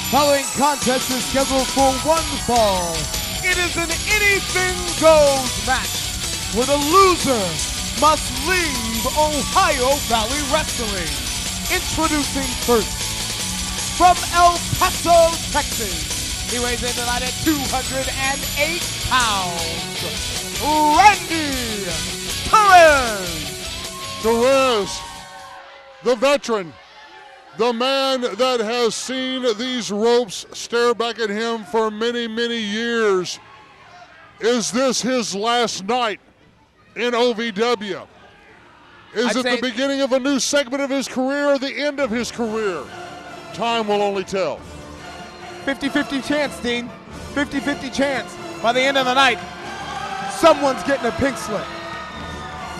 Following contest is scheduled for one fall. It is an anything goes match where the loser must leave Ohio Valley Wrestling. Introducing first, from El Paso, Texas, he weighs in tonight at 208 pounds, Randy Terrez. Terrez, the veteran, the man that has seen these ropes stare back at him for many, many years. Is this his last night in OVW? Is it the beginning of a new segment of his career or the end of his career? Time will only tell. 50-50 chance, Dean. 50-50 chance. By the end of the night, someone's getting a pink slip.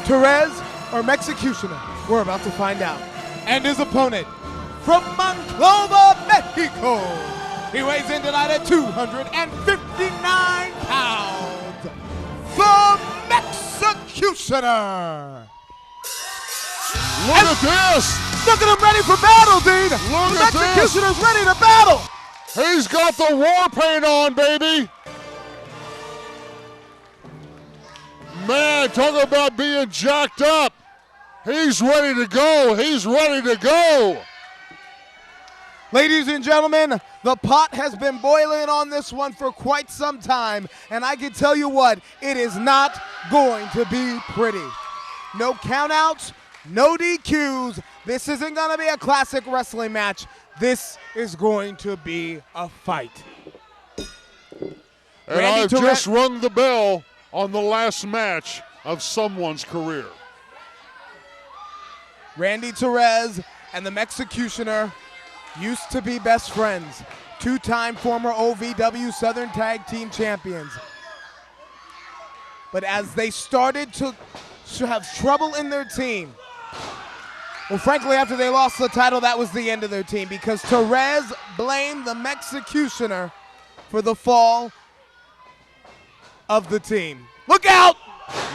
Terrez or Mexicutioner? We're about to find out. And his opponent, from Monclova, Mexico, he weighs in tonight at 259 pounds, the Mexicutioner. Look at this! Look at him ready for battle, Dean! Look the at this! Mexicutioner's ready to battle! He's got the war paint on, baby! Man, talk about being jacked up. He's ready to go. He's ready to go. Ladies and gentlemen, the pot has been boiling on this one for quite some time, and I can tell you what, it is not going to be pretty. No countouts, no DQs. This isn't going to be a classic wrestling match. This is going to be a fight. And I've just rung the bell on the last match of someone's career. Randy Terrez and the Mexicutioner used to be best friends. Two-time former OVW Southern Tag Team champions. But as they started to have trouble in their team, well, frankly, after they lost the title, that was the end of their team because Terrez blamed the Mexicutioner for the fall of the team. Look out!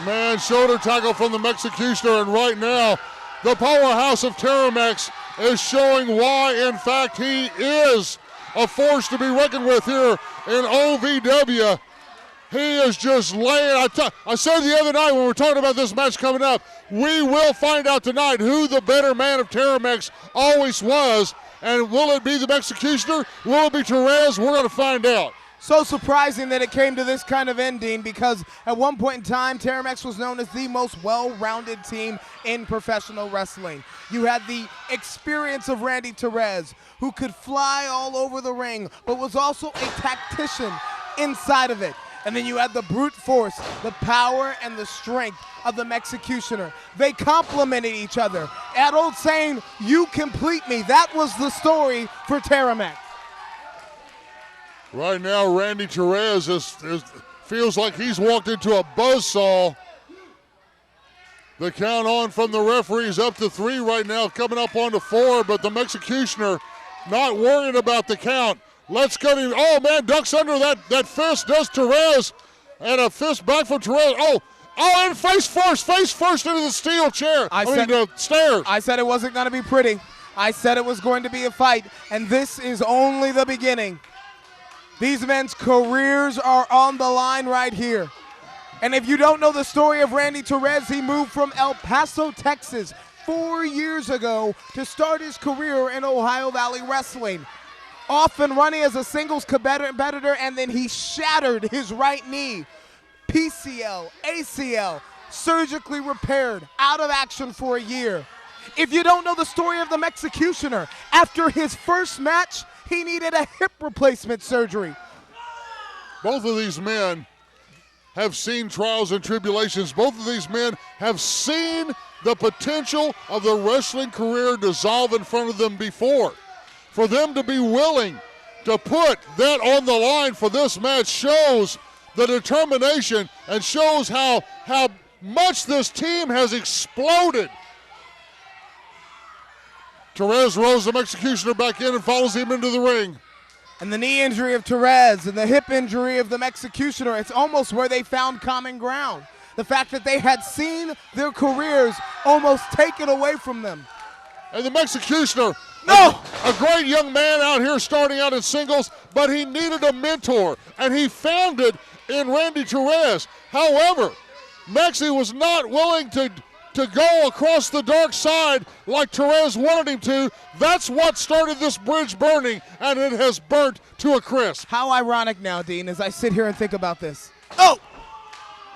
Man, shoulder tackle from the Mexicutioner, and right now, the powerhouse of TerreMex is showing why, in fact, he is a force to be reckoned with here in OVW. He is just laying. I said the other night when we were talking about this match coming up, we will find out tonight who the better man of TerreMex always was. And will it be the Mexicutioner? Will it be Terrez? We're going to find out. So surprising that it came to this kind of ending because at one point in time, TerreMex was known as the most well-rounded team in professional wrestling. You had the experience of Randy Terrez, who could fly all over the ring, but was also a tactician inside of it. And then you had the brute force, the power, and the strength of the Mexicutioner. They complemented each other. That old saying, "You complete me," that was the story for TerreMex. Right now, Randy Terrez feels like he's walked into a buzzsaw. The count on from the referee is up to 3 right now, coming up on to 4, but the Mexicutioner not worried about the count. Let's get him. Oh, man, ducks under that fist, does Terrez. And a fist back from Terrez. Oh, and face first into the steel chair. The stairs. I said it wasn't going to be pretty. I said it was going to be a fight, and this is only the beginning. These men's careers are on the line right here. And if you don't know the story of Randy Terrez, he moved from El Paso, Texas 4 years ago to start his career in Ohio Valley Wrestling. Off and running as a singles competitor, and then he shattered his right knee. PCL, ACL, surgically repaired, out of action for a year. If you don't know the story of the Mexicutioner, after his first match, he needed a hip replacement surgery. Both of these men have seen trials and tribulations. Both of these men have seen the potential of their wrestling career dissolve in front of them before. For them to be willing to put that on the line for this match shows the determination and shows how much this team has exploded. Terrez rolls the Mexicutioner back in and follows him into the ring. And the knee injury of Terrez and the hip injury of the Mexicutioner, it's almost where they found common ground. The fact that they had seen their careers almost taken away from them. And the Mexicutioner, No! a great young man out here starting out in singles, but he needed a mentor, and he found it in Randy Terrez. However, Mexi was not willing to go across the dark side like Terrez wanted him to. That's what started this bridge burning, and it has burnt to a crisp. How ironic now, Dean, as I sit here and think about this. Oh!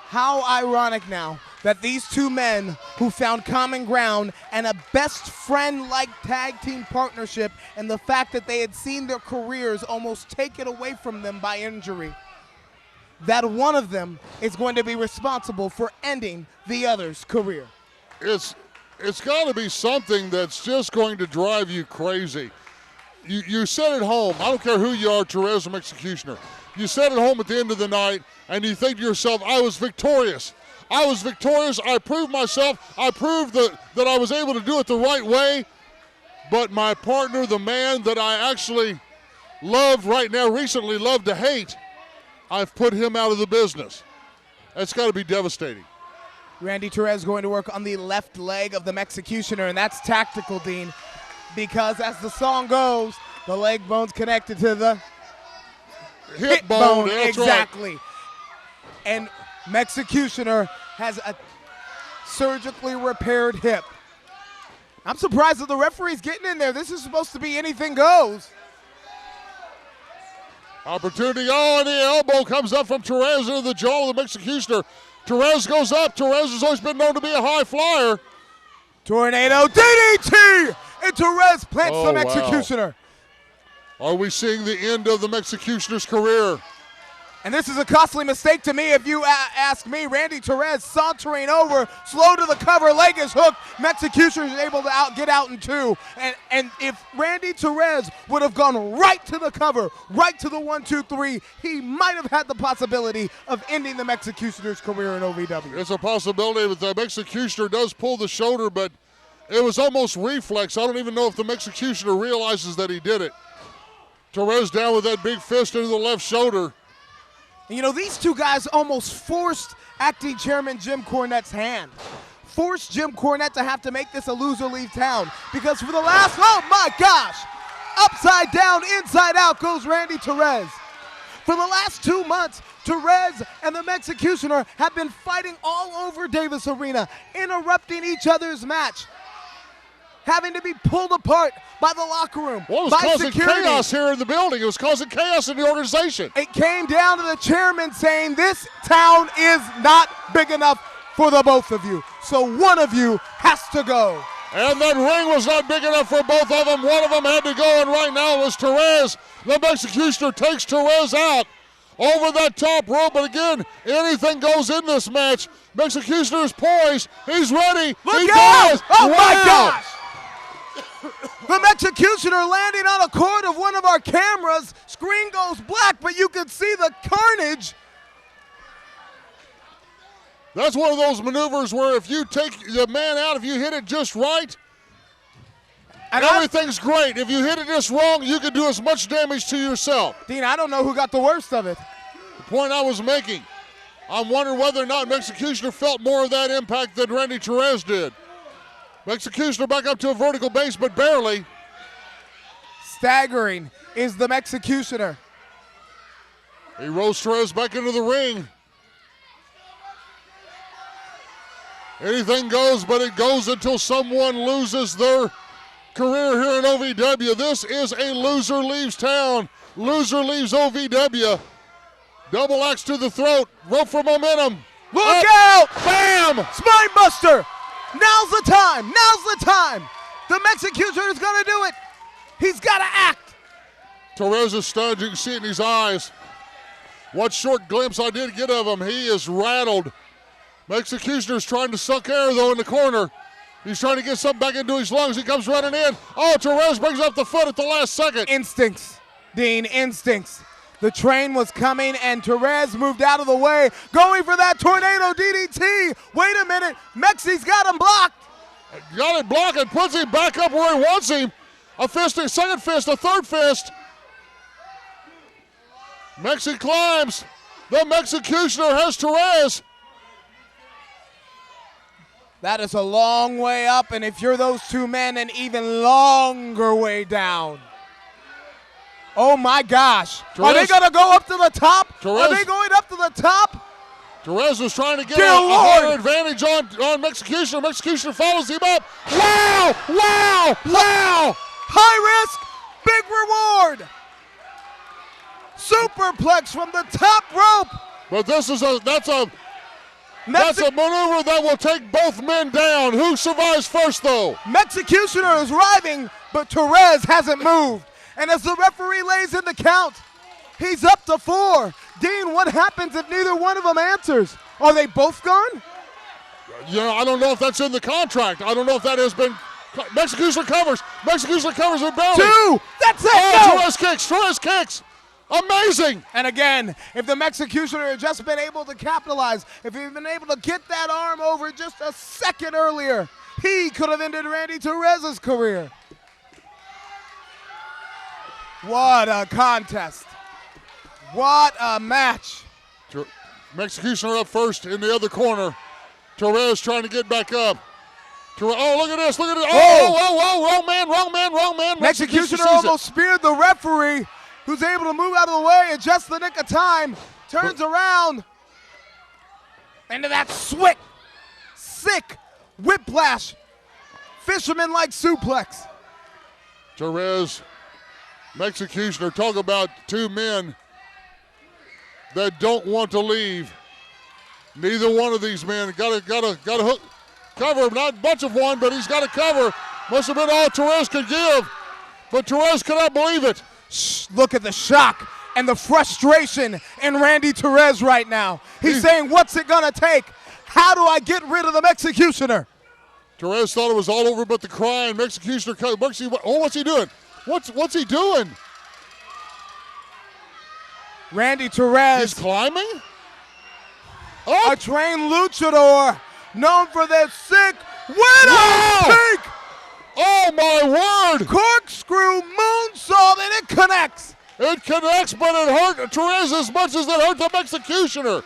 How ironic now that these two men who found common ground and a best friend-like tag team partnership, and the fact that they had seen their careers almost taken away from them by injury, that one of them is going to be responsible for ending the other's career. It's got to be something that's just going to drive you crazy. You sit at home, I don't care who you are, Terrez or Mexicutioner, you sit at home at the end of the night and you think to yourself, I was victorious. I was victorious, I proved myself, I proved that I was able to do it the right way, but my partner, the man that I actually love right now, recently loved to hate, I've put him out of the business. That's got to be devastating. Randy Terrez going to work on the left leg of the Mexicutioner, and that's tactical, Dean, because as the song goes, the leg bone's connected to the hip bone. Exactly. Right. And Mexicutioner has a surgically repaired hip. I'm surprised that the referee's getting in there. This is supposed to be anything goes. Opportunity, and the elbow comes up from Terrez into the jaw of the Mexicutioner. Terrez goes up. Terrez has always been known to be a high flyer. Tornado DDT! And Terrez plants the Mexicutioner. Wow. Are we seeing the end of the Mexicutioner's career? And this is a costly mistake to me if you ask me. Randy Terrez sauntering over, slow to the cover, leg is hooked. Mexicutioner is able to get out in two. And if Randy Terrez would have gone right to the cover, right to the 1, 2, 3, he might have had the possibility of ending the Mexicutioner's career in OVW. It's a possibility, but the Mexicutioner does pull the shoulder, but it was almost reflex. I don't even know if the Mexicutioner realizes that he did it. Terrez down with that big fist into the left shoulder. And you know, these two guys almost forced acting chairman Jim Cornette's hand. Forced Jim Cornette to have to make this a loser leave town. Because for the last, oh my gosh, upside down, inside out goes Randy Terrez. For the last 2 months, Terrez and the Mexicutioner have been fighting all over Davis Arena, interrupting each other's match, having to be pulled apart by the locker room, well, it was by causing security. Chaos here in the building. It was causing chaos in the organization. It came down to the chairman saying this town is not big enough for the both of you, so one of you has to go. And that ring was not big enough for both of them. One of them had to go, and right now it was Terrez. The Mexicutioner takes Terrez out over that top rope, but again, anything goes in this match. Mexicutioner is poised. He's ready. Look out! Oh my gosh! The Mexicutioner landing on a cord of one of our cameras. Screen goes black, but you can see the carnage. That's one of those maneuvers where if you take the man out, if you hit it just right, and everything's great. If you hit it just wrong, you can do as much damage to yourself. Dean, I don't know who got the worst of it. The point I was making, I'm wondering whether or not Mexicutioner felt more of that impact than Randy Terrez did. Mexicutioner back up to a vertical base, but barely. Staggering is the Mexicutioner. He rolls Terrez back into the ring. Anything goes, but it goes until someone loses their career here in OVW. This is a loser leaves town. Loser leaves OVW. Double axe to the throat. Rope for momentum. Look out! Bam! Spine buster! Now's the time! Now's the time! The Mexicutioner is going to do it! He's got to act! Terrez is stunned. You can see it in his eyes. What short glimpse I did get of him. He is rattled. Mexicutioner's trying to suck air, though, in the corner. He's trying to get something back into his lungs. He comes running in. Oh, Terrez brings up the foot at the last second. Instincts, Dean, instincts. The train was coming, and Terrez moved out of the way, going for that tornado DDT. Wait a minute. Mexi's got him blocked. Got it blocked and puts him back up where he wants him. A fist, a second fist, a third fist. Mexi climbs. The Mexicutioner has Terrez. That is a long way up, and if you're those two men, an even longer way down. Oh my gosh. Terrez, are they going to go up to the top? Terrez, are they going up to the top? Terrez is trying to get a higher advantage on Mexicutioner. Mexicutioner follows him up. Wow! Wow! Wow! High risk, big reward. Superplex from the top rope. But that's a maneuver that will take both men down. Who survives first, though? Mexicutioner is writhing, but Terrez hasn't moved. And as the referee lays in the count, he's up to 4. Dean, what happens if neither one of them answers? Are they both gone? I don't know if that's in the contract. I don't know if that has been. Mexicutioner covers. Mexicutioner covers with belly. 2. That's it. Oh, Terrez kicks. Terrez kicks. Amazing. And again, if the Mexicutioner had just been able to capitalize, if he'd been able to get that arm over just a second earlier, he could have ended Randy Terrez's career. What a contest. What a match. Mexicutioner up first in the other corner. Terrez trying to get back up. Oh, look at this. Look at it. Oh, wrong man, wrong man, wrong man. Mexicutioner almost speared the referee, who's able to move out of the way in just the nick of time. Turns around into that sick whiplash, fisherman-like suplex. Terrez, Mexicutioner, talk about two men that don't want to leave. Neither one of these men got a hook, cover, not a bunch of one, but he's got a cover. Must have been all Terrez could give, but Terrez cannot believe it. Look at the shock and the frustration in Randy Terrez right now. He's saying, what's it gonna take? How do I get rid of the Mexicutioner? Terrez thought it was all over but the crying. Mexicutioner, oh, what's he doing? What's he doing? Randy Terrez. He's climbing? A trained luchador known for their sick widow kick. Oh my word! Corkscrew moonsault and it connects. It connects, but it hurt Terrez as much as it hurt the Mexicutioner.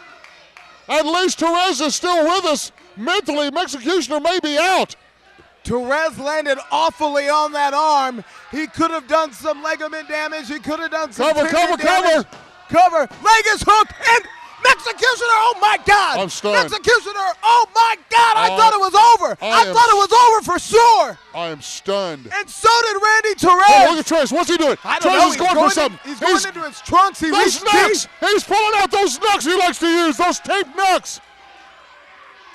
At least Terrez is still with us. Mentally, Mexicutioner may be out. Terrez landed awfully on that arm. He could have done some ligament damage. He could have done some damage. Cover. Leg is hooked and Mexicutioner, oh my God. I'm stunned. Mexicutioner, oh my God. I thought it was over. I thought it was over for sure. I am stunned. And so did Randy Terrez. Oh, look at Terrez. What's he doing? I don't know. Terrez is going for something. He's going into his trunks. Those knucks. He's pulling out those knucks he likes to use. Those taped knucks.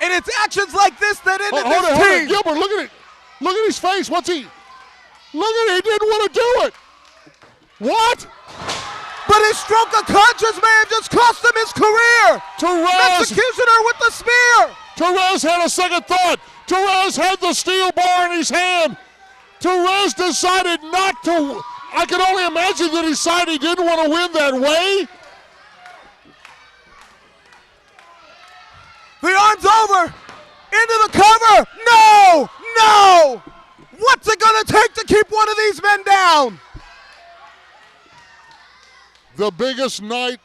And it's actions like this that ended hold this it. team. Gilbert, look at it. Look at his face. What's he? Look at it. He didn't want to do it. What? But his stroke of conscience may have just cost him his career. Terrez. Mexicutioner with the spear. Terrez had a second thought. Terrez had the steel bar in his hand. Terrez decided not to. I can only imagine that he decided he didn't want to win that way. The arm's over. Into the cover. No. What's it going to take to keep one of these men down? The biggest night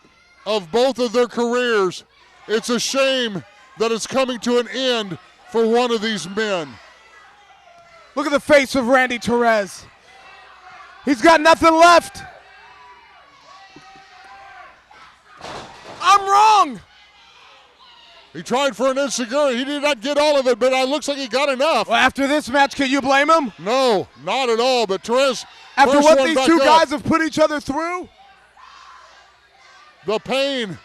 of both of their careers. It's a shame that it's coming to an end for one of these men. Look at the face of Randy Terrez. He's got nothing left. I'm wrong. He tried for an insecurity. He did not get all of it, but it looks like he got enough. Well, after this match, can you blame him? No, not at all. But Terrez, after what these two guys have put each other through? The pain,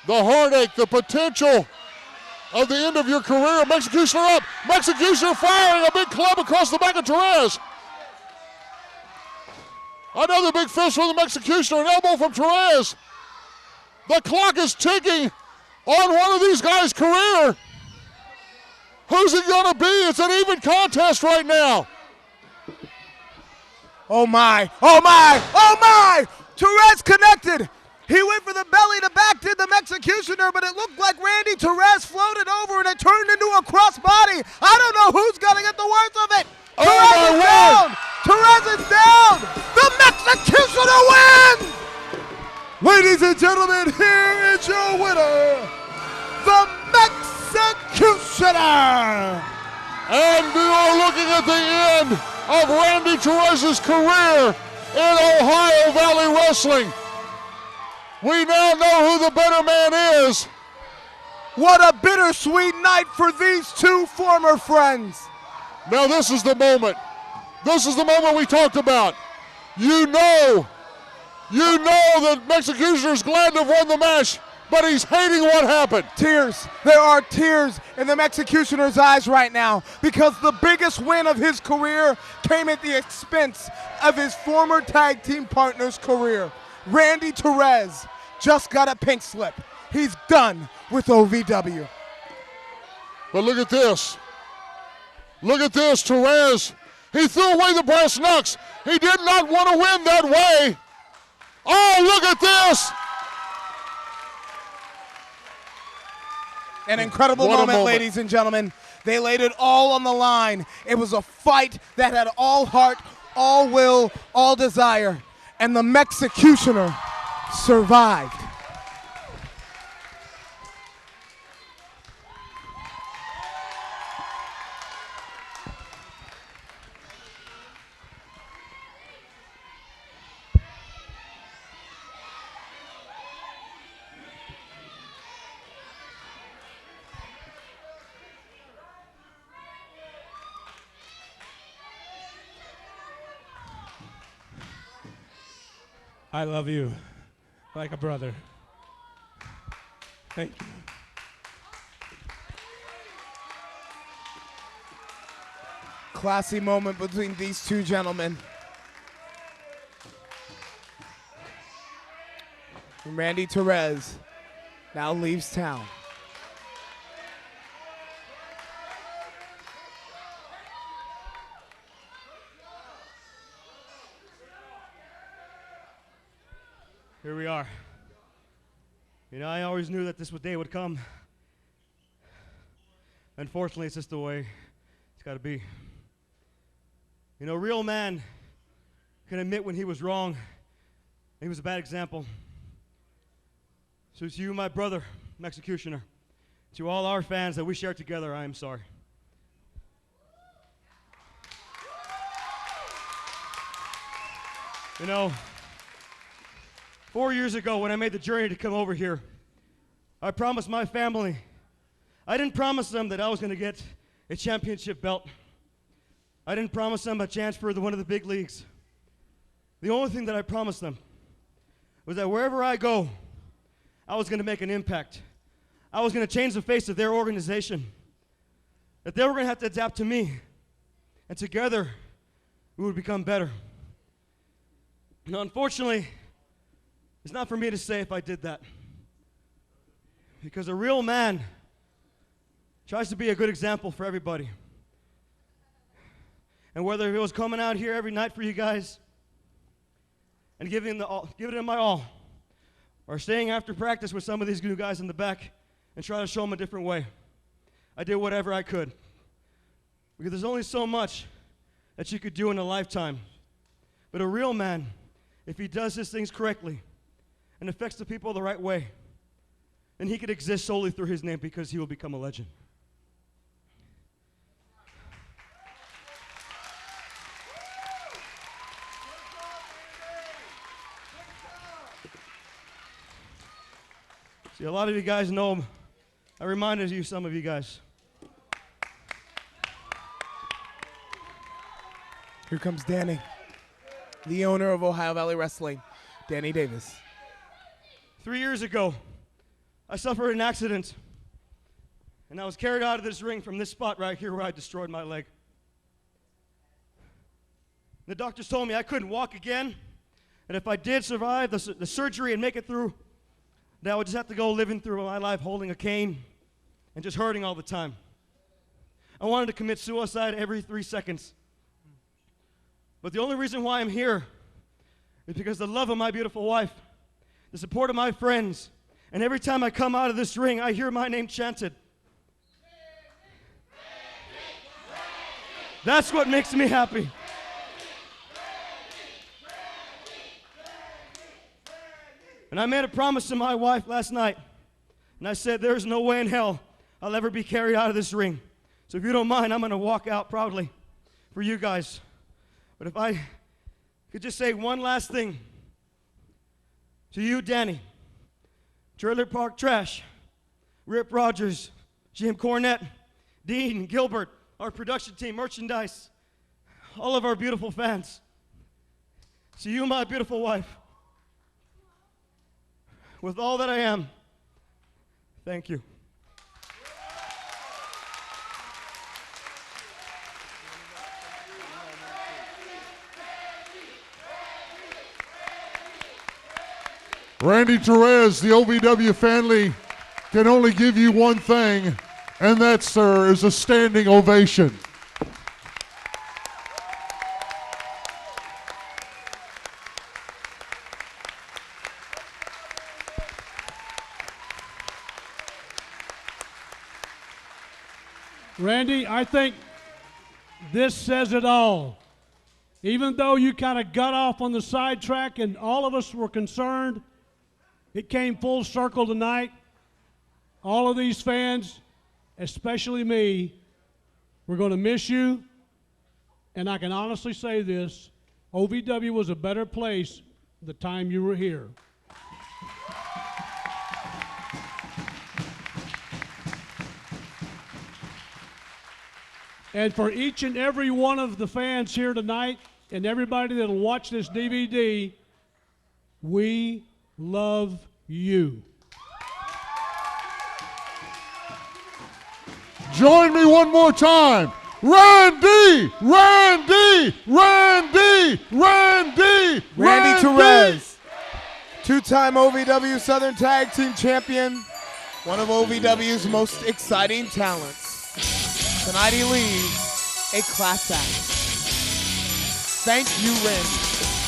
the heartache, the potential of the end of your career. Mexicutioner up. Mexicutioner firing a big club across the back of Terrez. Another big fist from the Mexicutioner, an elbow from Terrez. The clock is ticking on one of these guys' career. Who's it going to be? It's an even contest right now. Oh my. Terrez connected. He went for the belly to back, did the Mexicutioner, but it looked like Randy Terrez floated over and it turned into a crossbody. I don't know who's going to get the worst of it. Terrez is down. Terrez is down. The Mexicutioner wins. Ladies and gentlemen, here is your winner, the Mexicutioner. Executioner! And we are looking at the end of Randy Terrez's career in Ohio Valley Wrestling. We now know who the better man is. What a bittersweet night for these two former friends. Now this is the moment. This is the moment we talked about. You know that Mexicutioner is glad to have won the match, but he's hating what happened. Tears. There are tears in the Mexicutioner's eyes right now because the biggest win of his career came at the expense of his former tag team partner's career. Randy Terrez just got a pink slip. He's done with OVW. But look at this. Look at this, Terrez. He threw away the brass knucks. He did not want to win that way. Oh, look at this. An incredible moment, ladies and gentlemen. They laid it all on the line. It was a fight that had all heart, all will, all desire. And the Mexicutioner survived. I love you like a brother. Thank you. Classy moment between these two gentlemen. Randy Terrez now leaves town. Here we are. You know, I always knew that this day would come. Unfortunately, it's just the way it's got to be. You know, a real man can admit when he was wrong. He was a bad example. So to you, my brother, Mexicutioner, to all our fans that we share together, I am sorry. You know, 4 years ago when I made the journey to come over here, I promised my family, I didn't promise them that I was going to get a championship belt. I didn't promise them a chance for one of the big leagues. The only thing that I promised them was that wherever I go, I was going to make an impact. I was going to change the face of their organization. That they were going to have to adapt to me. And together, we would become better. Now, unfortunately, it's not for me to say if I did that. Because a real man tries to be a good example for everybody. And whether it was coming out here every night for you guys and giving it my all, or staying after practice with some of these new guys in the back and try to show them a different way, I did whatever I could. Because there's only so much that you could do in a lifetime. But a real man, if he does his things correctly and affects the people the right way, then he could exist solely through his name because he will become a legend. See, a lot of you guys know him. I reminded you, some of you guys. Here comes Danny, the owner of Ohio Valley Wrestling, Danny Davis. 3 years ago, I suffered an accident, and I was carried out of this ring from this spot right here where I destroyed my leg. The doctors told me I couldn't walk again, and if I did survive the surgery and make it through, that I would just have to go living through my life holding a cane and just hurting all the time. I wanted to commit suicide every 3 seconds. But the only reason why I'm here is because the love of my beautiful wife, the support of my friends, and every time I come out of this ring, I hear my name chanted. That's what makes me happy. And I made a promise to my wife last night, and I said, there's no way in hell I'll ever be carried out of this ring. So if you don't mind, I'm going to walk out proudly for you guys. But if I could just say one last thing to you, Danny, Trailer Park Trash, Rip Rogers, Jim Cornette, Dean, Gilbert, our production team, merchandise, all of our beautiful fans. To you, my beautiful wife, with all that I am, thank you. Randy Terrez, the OVW family can only give you one thing, and that, sir, is a standing ovation. Randy, I think this says it all. Even though you kind of got off on the sidetrack and all of us were concerned, it came full circle tonight. All of these fans, especially me, we're going to miss you. And I can honestly say this, OVW was a better place the time you were here. And for each and every one of the fans here tonight and everybody that'll watch this DVD, we love you. Join me one more time. Randy, Randy, Randy, Randy, Randy Terrez, two-time OVW Southern Tag Team Champion, one of OVW's most exciting talents. Tonight he leaves a class act. Thank you, Randy.